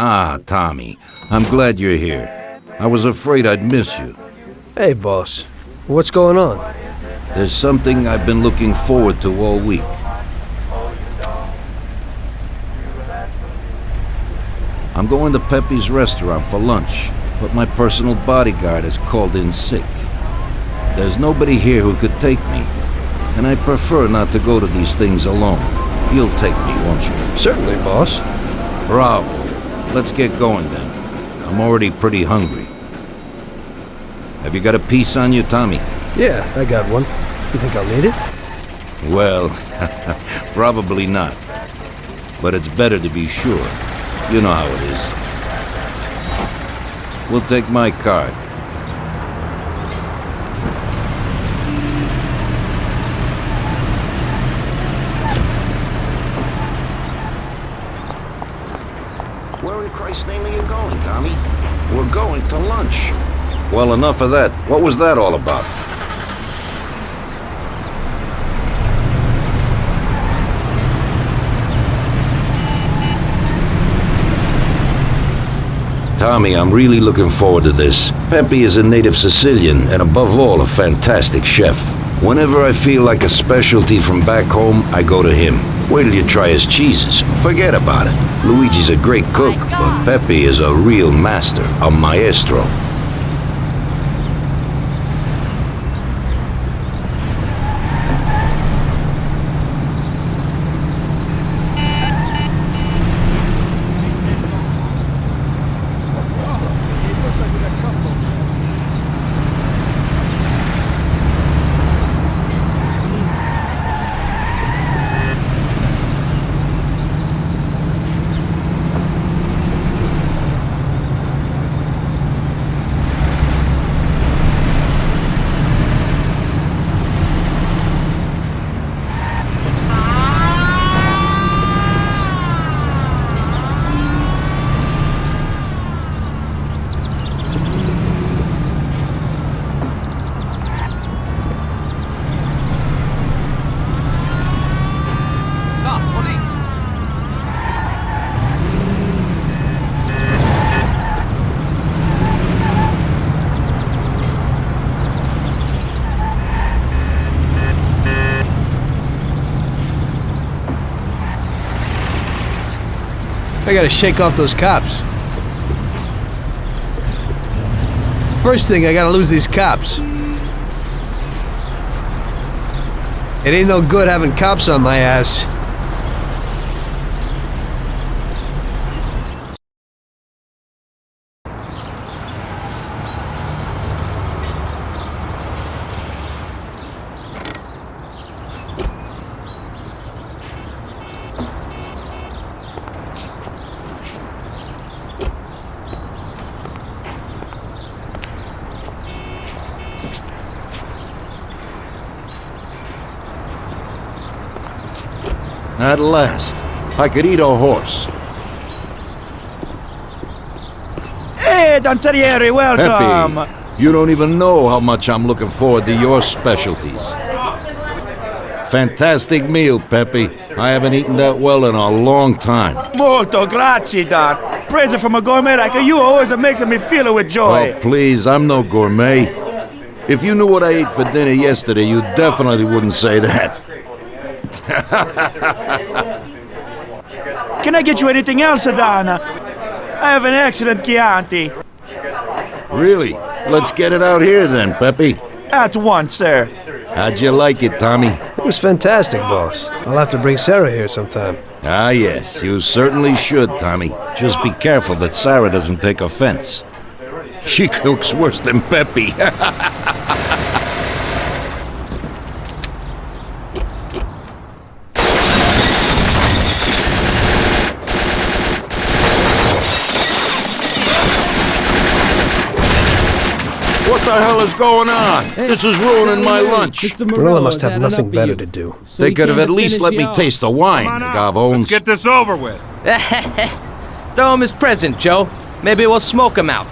Ah, Tommy, I'm glad you're here. I was afraid I'd miss you. Hey, boss. What's going on? There's something I've been looking forward to all week. I'm going to Pepe's restaurant for lunch, but my personal bodyguard has called in sick. There's nobody here who could take me, and I prefer not to go to these things alone. You'll take me, won't you? Certainly, boss. Bravo. Let's get going then. I'm already pretty hungry. Have you got a piece on you, Tommy? Yeah, I got one. You think I'll need it? Well, probably not. But it's better to be sure. You know how it is. We'll take my card. Where in Christ's name are you going, Tommy? We're going to lunch. Well, enough of that. What was that all about? Tommy, I'm really looking forward to this. Pepe is a native Sicilian, and above all, a fantastic chef. Whenever I feel like a specialty from back home, I go to him. Wait till you try his cheeses. Forget about it. Luigi's a great cook, but Pepe is a real master, a maestro. I gotta shake off those cops. First thing, I gotta lose these cops. It ain't no good having cops on my ass. At last, I could eat a horse. Hey, Don Salieri, welcome! Pepe, you don't even know how much I'm looking forward to your specialties. Fantastic meal, Pepe. I haven't eaten that well in a long time. Molto grazie, Don. Praise from a gourmet like you always makes me feel with joy. Oh, please, I'm no gourmet. If you knew what I ate for dinner yesterday, you definitely wouldn't say that. Can I get you anything else, Don? I have an excellent Chianti. Really? Let's get it out here then, Pepe. At once, sir. How'd you like it, Tommy? It was fantastic, boss. I'll have to bring Sarah here sometime. Ah, yes, you certainly should, Tommy. Just be careful that Sarah doesn't take offense. She cooks worse than Pepe. What the hell is going on? This is ruining my lunch. Morello must have nothing better to do. They could have at least let me taste the wine, Gavones. Let's get this over with. Throw him his present, Joe. Maybe we'll smoke him out.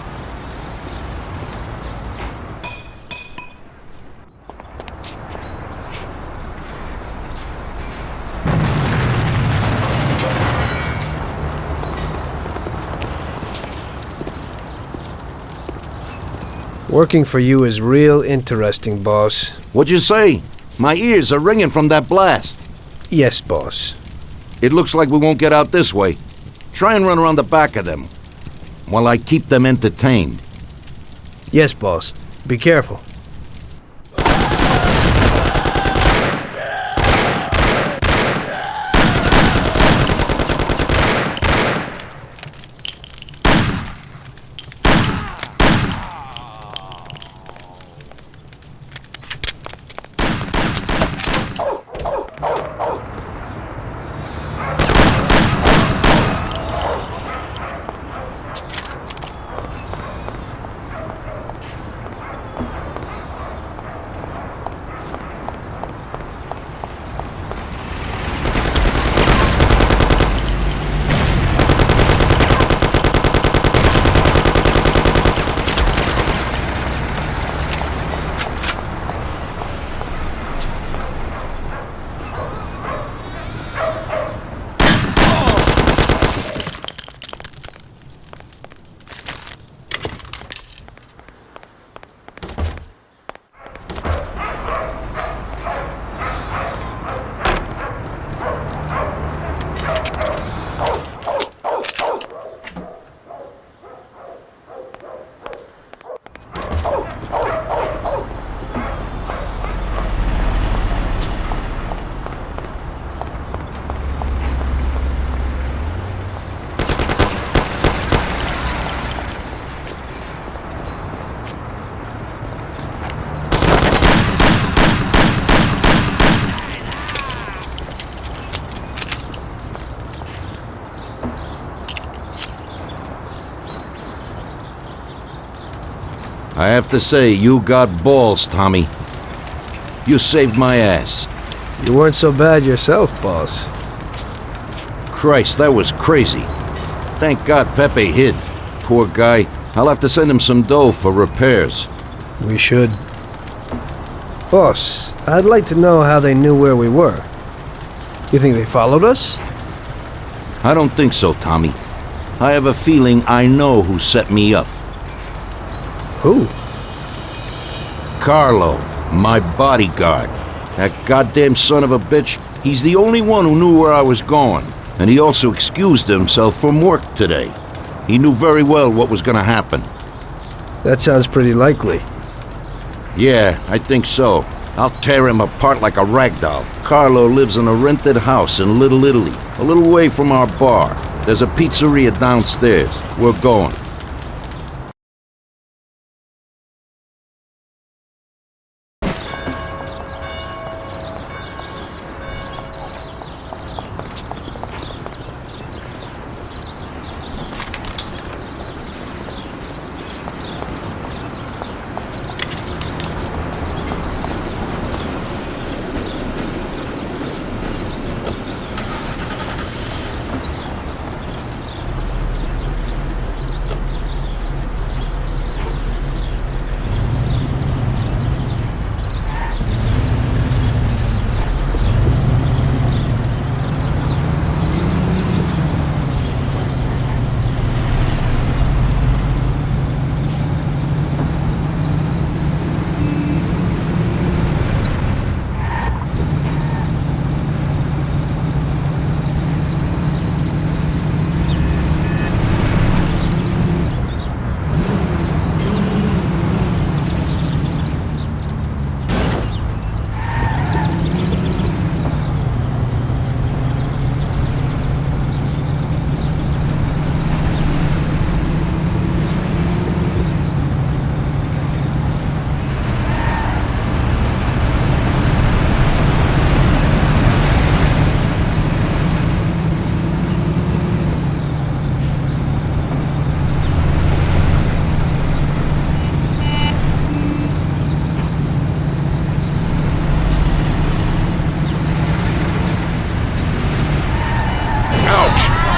Working for you is real interesting, boss. What'd you say? My ears are ringing from that blast. Yes, boss. It looks like we won't get out this way. Try and run around the back of them while I keep them entertained. Yes, boss. Be careful. I have to say, you got balls, Tommy. You saved my ass. You weren't so bad yourself, boss. Christ, that was crazy. Thank God Pepe hid. Poor guy. I'll have to send him some dough for repairs. We should. Boss, I'd like to know how they knew where we were. You think they followed us? I don't think so, Tommy. I have a feeling I know who set me up. Who? Carlo, my bodyguard. That goddamn son of a bitch, he's the only one who knew where I was going. And he also excused himself from work today. He knew very well what was gonna happen. That sounds pretty likely. Yeah, I think so. I'll tear him apart like a rag doll. Carlo lives in a rented house in Little Italy, a little way from our bar. There's a pizzeria downstairs. We're going.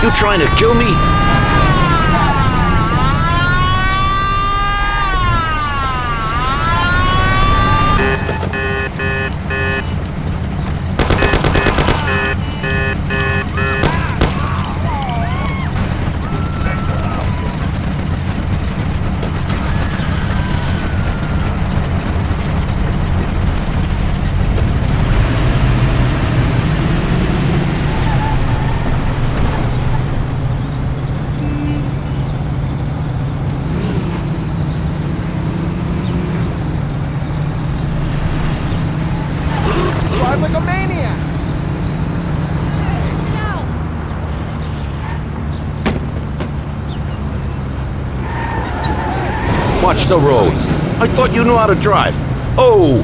You trying to kill me? Watch the road. I thought you knew how to drive. Oh!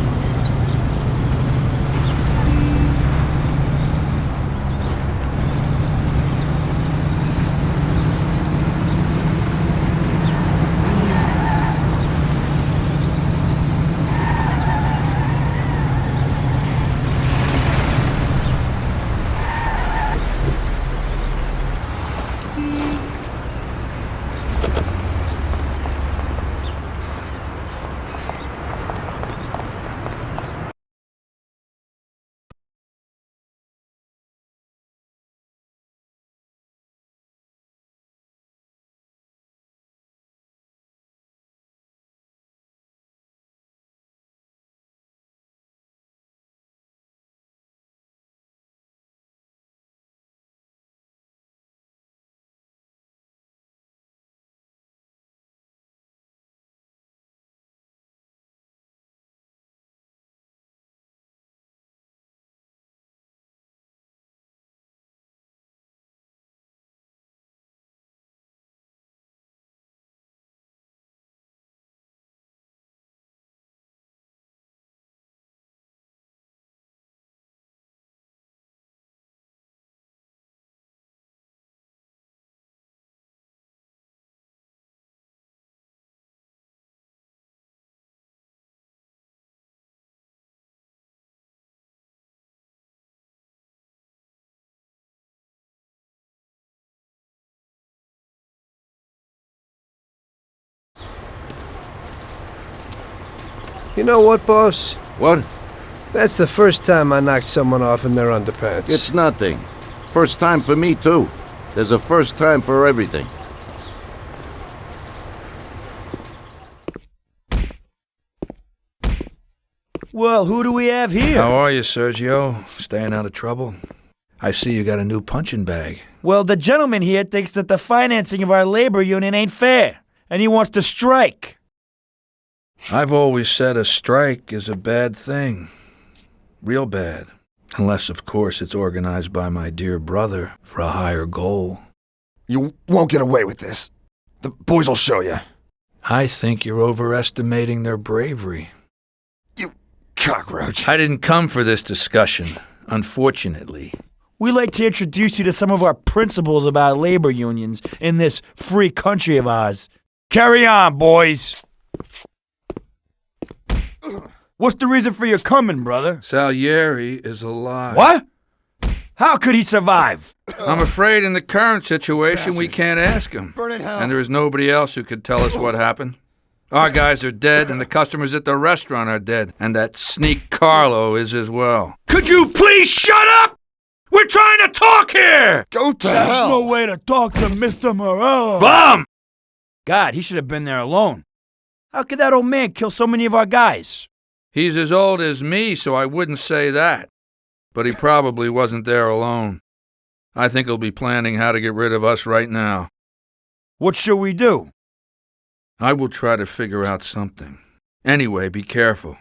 You know what, boss? What? That's the first time I knocked someone off in their underpants. It's nothing. First time for me, too. There's a first time for everything. Well, who do we have here? How are you, Sergio? Staying out of trouble? I see you got a new punching bag. Well, the gentleman here thinks that the financing of our labor union ain't fair, and he wants to strike. I've always said a strike is a bad thing. Real bad. Unless, of course, it's organized by my dear brother for a higher goal. You won't get away with this. The boys will show you. I think you're overestimating their bravery. You cockroach. I didn't come for this discussion, unfortunately. We'd like to introduce you to some of our principles about labor unions in this free country of ours. Carry on, boys. What's the reason for your coming, brother? Salieri is alive. What? How could he survive? I'm afraid in the current situation we can't ask him. Burn in hell. And there is nobody else who could tell us what happened. Our guys are dead, and the customers at the restaurant are dead. And that sneak Carlo is as well. Could you please shut up? We're trying to talk here! Go to That's hell. no way to talk to Mr. Morello. Bum! God, he should have been there alone. How could that old man kill so many of our guys? He's as old as me, so I wouldn't say that. But he probably wasn't there alone. I think he'll be planning how to get rid of us right now. What should we do? I will try to figure out something. Anyway, be careful.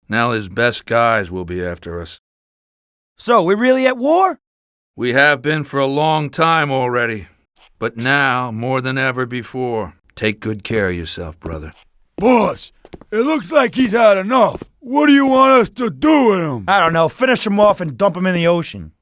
Now his best guys will be after us. So, we're really at war? We have been for a long time already. But now, more than ever before, take good care of yourself, brother. Boss, it looks like he's had enough. What do you want us to do with him? I don't know. Finish him off and dump him in the ocean.